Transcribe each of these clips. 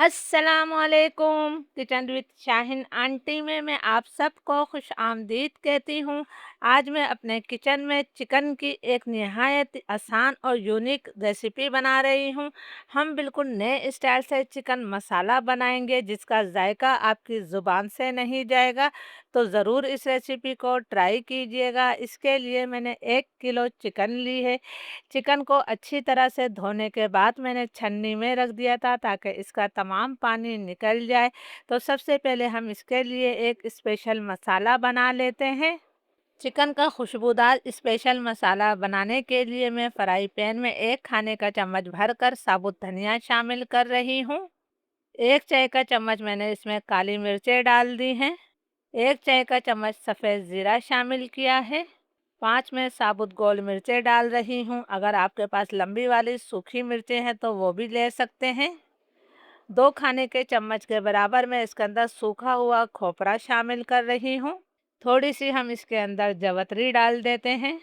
अस्सलामुअलैकुम। Kitchen with Shaheen aunty में मैं आप सबको खुश आमदीद कहती हूँ। आज मैं अपने किचन में चिकन की एक निहायत आसान और यूनिक रेसिपी बना रही हूँ। हम बिल्कुल नए स्टाइल से चिकन मसाला बनाएंगे जिसका जायका आपकी ज़ुबान से नहीं जाएगा। तो ज़रूर इस रेसिपी को ट्राई कीजिएगा। इसके लिए मैंने 1 किलो चिकन ली है। चिकन को अच्छी तरह से धोने के बाद मैंने छन्नी में रख दिया था ताकि इसका तमाम पानी निकल जाए। तो सबसे पहले हम इसके लिए एक स्पेशल मसाला बना लेते हैं। चिकन का खुशबूदार स्पेशल मसाला बनाने के लिए मैं फ्राई पैन में 1 खाने का चम्मच भरकर साबुत धनिया शामिल कर रही हूँ। 1 चाय का चम्मच मैंने इसमें काली मिर्चें डाल दी हैं। 1 चाय का चम्मच सफ़ेद ज़ीरा शामिल किया है। 5 मैं साबुत गोल मिर्चें डाल रही हूँ। अगर आपके पास लंबी वाली सूखी मिर्चें हैं तो वो भी ले सकते हैं। 2 खाने के चम्मच के बराबर मैं इसके अंदर सूखा हुआ खोपरा शामिल कर रही हूँ। थोड़ी सी हम इसके अंदर जवतरी डाल देते हैं।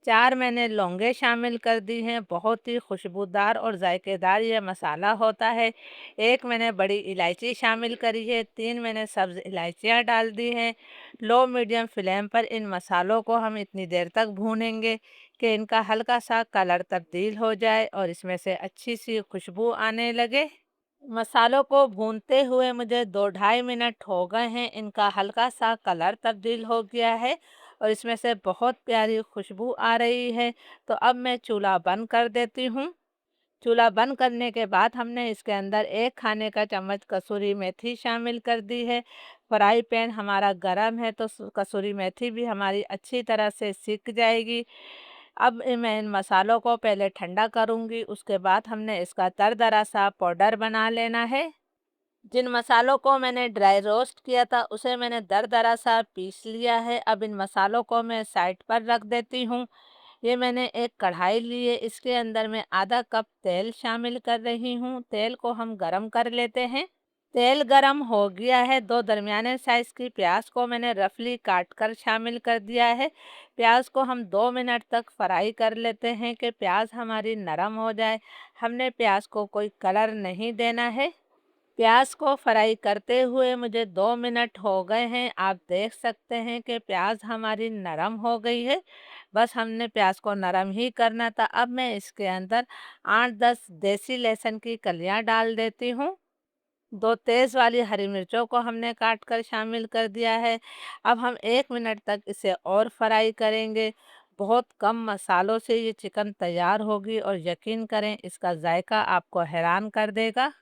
4 मैंने लौंगे शामिल कर दी हैं। बहुत ही खुशबूदार और जायकेदार ये मसाला होता है। 1 मैंने बड़ी इलायची शामिल करी है। 3 मैंने सब्ज़ इलायचियाँ डाल दी हैं। लो मीडियम फ्लेम पर इन मसालों को हम इतनी देर तक भूनेंगे कि इनका हल्का सा कलर तब्दील हो जाए और इसमें से अच्छी सी खुशबू आने लगे। मसालों को भूनते हुए मुझे 2 ढाई मिनट हो गए हैं। इनका हल्का सा कलर तब्दील हो गया है और इसमें से बहुत प्यारी खुशबू आ रही है। तो अब मैं चूल्हा बंद कर देती हूँ। चूल्हा बंद करने के बाद हमने इसके अंदर 1 खाने का चम्मच कसूरी मेथी शामिल कर दी है। फ्राई पैन हमारा गरम है तो कसूरी मेथी भी हमारी अच्छी तरह से सिक जाएगी। अब मैं इन मसालों को पहले ठंडा करूँगी, उसके बाद हमने इसका दरदरा सा पाउडर बना लेना है। जिन मसालों को मैंने ड्राई रोस्ट किया था उसे मैंने दरदरा सा पीस लिया है। अब इन मसालों को मैं साइड पर रख देती हूँ। ये मैंने एक कढ़ाई ली है, इसके अंदर मैं आधा कप तेल शामिल कर रही हूँ। तेल को हम गरम कर लेते हैं। तेल गरम हो गया है। 2 दरमियाने साइज़ की प्याज को मैंने रफली काट कर शामिल कर दिया है। प्याज को हम 2 मिनट तक फ्राई कर लेते हैं कि प्याज हमारी नरम हो जाए। हमने प्याज को कोई कलर नहीं देना है। प्याज को फ्राई करते हुए मुझे 2 मिनट हो गए हैं। आप देख सकते हैं कि प्याज हमारी नरम हो गई है। बस हमने प्याज को नरम ही करना था। अब मैं इसके अंदर 8-10 देसी लहसुन की कलियां डाल देती हूँ। 2 तेज़ वाली हरी मिर्चों को हमने काट कर शामिल कर दिया है। अब हम 1 मिनट तक इसे और फ्राई करेंगे। बहुत कम मसालों से ये चिकन तैयार होगी और यकीन करें इसका जायका आपको हैरान कर देगा।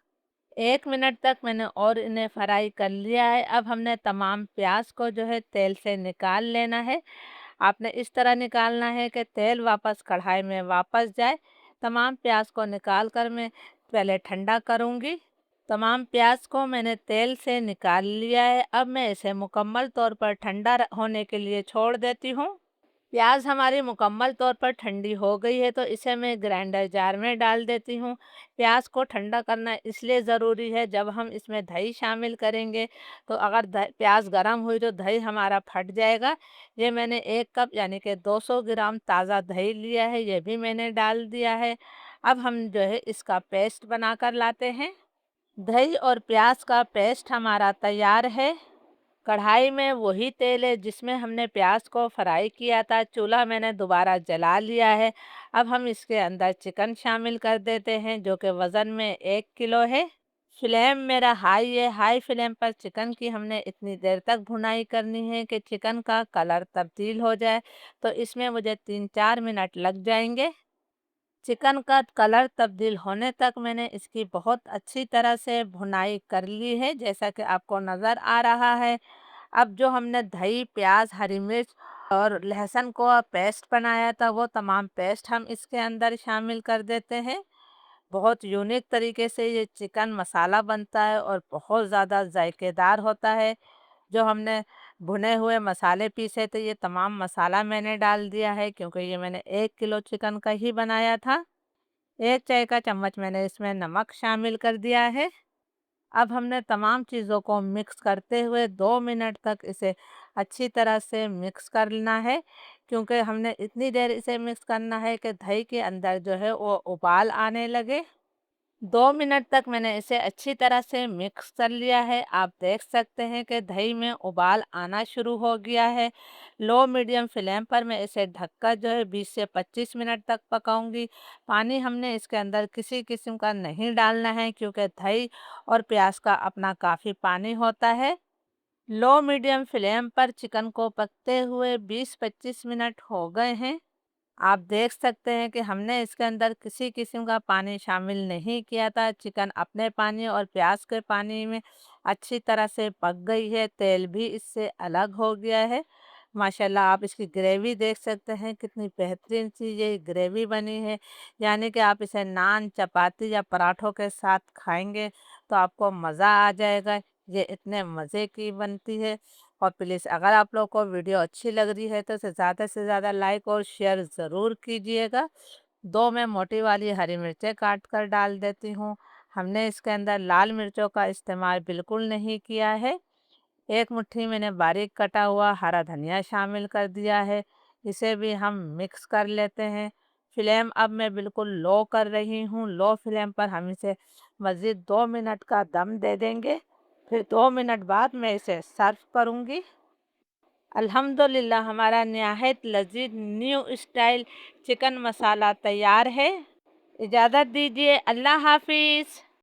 1 मिनट तक मैंने और इन्हें फ्राई कर लिया है। अब हमने तमाम प्याज को जो है तेल से निकाल लेना है। आपने इस तरह निकालना है कि तेल वापस कढ़ाई में वापस जाए। तमाम प्याज को निकाल कर मैं पहले ठंडा करूँगी। तमाम प्याज को मैंने तेल से निकाल लिया है। अब मैं इसे मुकम्मल तौर पर ठंडा होने के लिए छोड़ देती हूँ। प्याज हमारी मुकम्मल तौर पर ठंडी हो गई है तो इसे मैं ग्राइंडर जार में डाल देती हूँ। प्याज को ठंडा करना इसलिए ज़रूरी है, जब हम इसमें दही शामिल करेंगे तो अगर प्याज गर्म हुई तो दही हमारा फट जाएगा। ये मैंने 1 कप यानी कि 200 ग्राम ताज़ा दही लिया है, ये भी मैंने डाल दिया है। अब हम जो है इसका पेस्ट बना कर लाते हैं। दही और प्याज का पेस्ट हमारा तैयार है। कढ़ाई में वही तेल है जिसमें हमने प्याज को फ्राई किया था। चूल्हा मैंने दोबारा जला लिया है। अब हम इसके अंदर चिकन शामिल कर देते हैं जो कि वज़न में 1 किलो है। फ्लेम मेरा हाई है। हाई फ्लेम पर चिकन की हमने इतनी देर तक भुनाई करनी है कि चिकन का कलर तब्दील हो जाए। तो इसमें मुझे 3-4 मिनट लग जाएंगे। चिकन का कलर तब्दील होने तक मैंने इसकी बहुत अच्छी तरह से भुनाई कर ली है, जैसा कि आपको नज़र आ रहा है। अब जो हमने दही, प्याज, हरी मिर्च और लहसुन को पेस्ट बनाया था वो तमाम पेस्ट हम इसके अंदर शामिल कर देते हैं। बहुत यूनिक तरीके से ये चिकन मसाला बनता है और बहुत ज़्यादा जायकेदार होता है। जो हमने भुने हुए मसाले पीसे थे ये तमाम मसाला मैंने डाल दिया है क्योंकि ये मैंने 1 किलो चिकन का ही बनाया था। 1 चाय का चम्मच मैंने इसमें नमक शामिल कर दिया है। अब हमने तमाम चीज़ों को मिक्स करते हुए 2 मिनट तक इसे अच्छी तरह से मिक्स करना है, क्योंकि हमने इतनी देर इसे मिक्स करना है कि दही के अंदर जो है वो उबाल आने लगे। 2 मिनट तक मैंने इसे अच्छी तरह से मिक्स कर लिया है। आप देख सकते हैं कि दही में उबाल आना शुरू हो गया है। लो मीडियम फ्लेम पर मैं इसे ढककर जो है 20 से 25 मिनट तक पकाऊंगी। पानी हमने इसके अंदर किसी किस्म का नहीं डालना है, क्योंकि दही और प्याज का अपना काफ़ी पानी होता है। लो मीडियम फ्लेम पर चिकन को पकते हुए 20-25 मिनट हो गए हैं। आप देख सकते हैं कि हमने इसके अंदर किसी किस्म का पानी शामिल नहीं किया था। चिकन अपने पानी और प्याज के पानी में अच्छी तरह से पक गई है, तेल भी इससे अलग हो गया है। माशाल्लाह, आप इसकी ग्रेवी देख सकते हैं कितनी बेहतरीन सी ये ग्रेवी बनी है। यानी कि आप इसे नान, चपाती या पराठों के साथ खाएंगे तो आपको मज़ा आ जाएगा। ये इतने मज़े की बनती है। और प्लीज़, अगर आप लोग को वीडियो अच्छी लग रही है तो इसे ज़्यादा से ज़्यादा लाइक और शेयर ज़रूर कीजिएगा। 2 मैं मोटी वाली हरी मिर्चें काट कर डाल देती हूँ। हमने इसके अंदर लाल मिर्चों का इस्तेमाल बिल्कुल नहीं किया है। 1 मुट्ठी मैंने बारीक कटा हुआ हरा धनिया शामिल कर दिया है। इसे भी हम मिक्स कर लेते हैं। फ्लेम अब मैं बिल्कुल लो कर रही हूँ। लो फ्लेम पर हम इसे मज़ीद 2 मिनट का दम दे देंगे। फिर 2 मिनट बाद मैं इसे सर्व करूँगी। अल्हम्दुलिल्लाह, हमारा निहायत लजीज न्यू स्टाइल चिकन मसाला तैयार है। इजाज़त दीजिए। अल्लाह हाफिज़।